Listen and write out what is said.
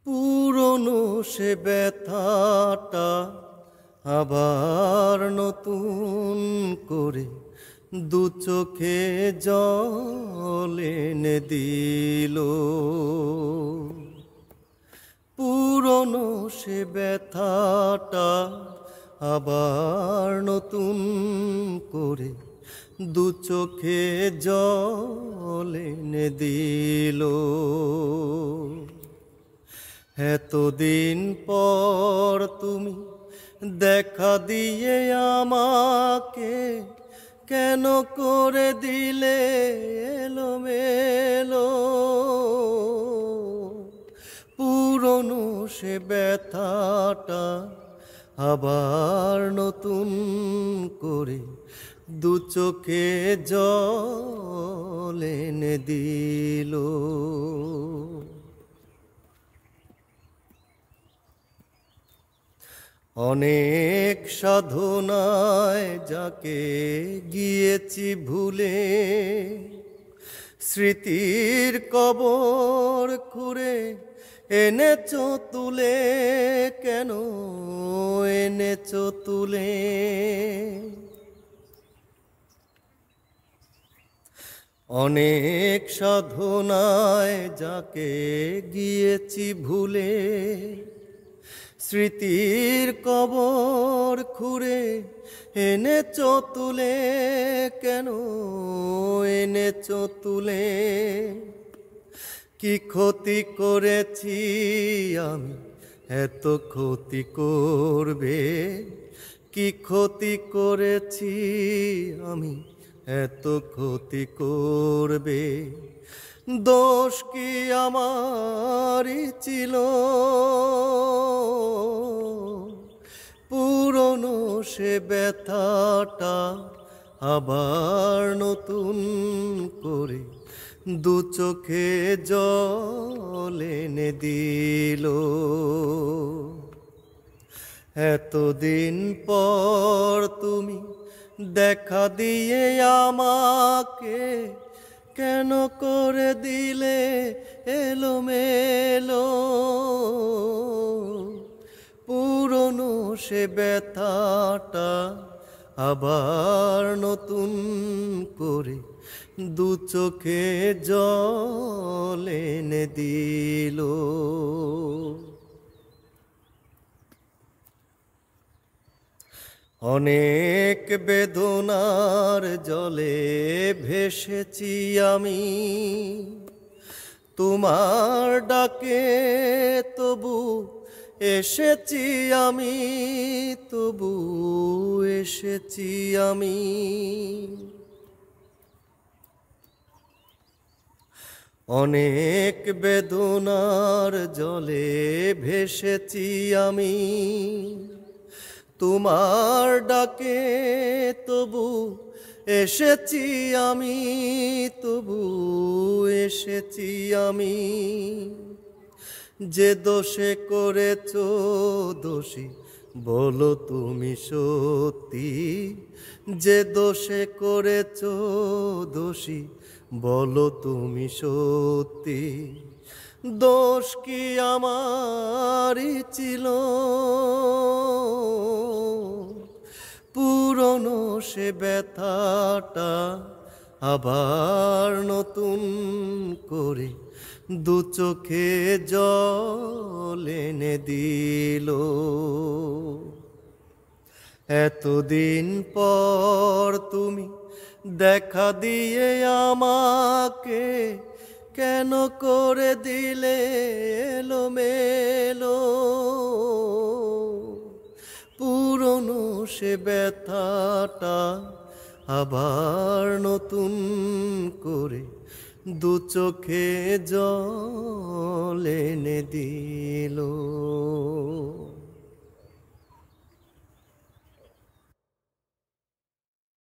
পুরনো সে ব্যথাটা আবার নতুন করে দু চোখে জল এনে দিল। পুরনো সে ব্যথাটা আবার নতুন করে দু চোখে জল এনে দিল। এতদিন পর তুমি দেখা দিয়ে আমাকে কেন করে দিলে এলোমেলো। পুরনো সে ব্যথাটা আবার নতুন করে দু চোখে জল এনে দিল। অনেক সাধনায় যাকে গিয়েছি ভুলে, স্মৃতির কবর খুঁড়ে এনেছো তুলে, কেন এনেছো তুলে। অনেক সাধনায় যাকে গিয়েছি ভুলে, স্মৃতির কবর খুঁড়ে এনেছো তুলে, কেন এনেছো তুলে। কি ক্ষতি করেছি আমি এত ক্ষতি করবে, কি ক্ষতি করেছি আমি এত ক্ষতি করবে। দোষ কি আমারই ছিল, পুরনো সে ব্যথাটা আবার নতুন করে দু চোখে জল এনে দিল। এতদিন পর তুমি দেখা দিয়ে আমাকে কেন করে দিলে এলোমেলো। পুরনো সে ব্যথাটা আবার নতুন করে দু চোখে জল এনে দিল। অনেক বেদনার জলে ভেসেছি আমি, তোমার ডাকে তবু এসেছি আমি, তবু এসেছি আমি। অনেক বেদনার জলে ভেসেছি আমি, তোমার ডাকে তবু এসেছি আমি, তবু এসেছি আমি। যে দোষে করেছো দোষী বলো তুমি সত্যি, যে দোষে করেছো দোষী বলো তুমি সত্যি। দোষ কি আমারই ছিল, পুরনো সে ব্যথাটা আবার নতুন করে দু চোখে জল এনে দিল। এতদিন পর তুমি দেখা দিয়ে আমাকে কেন করে দিলে এলোমেলো। পুরনো সে ব্যথাটা আবার নতুন করে দু চোখে জল এনে দিল।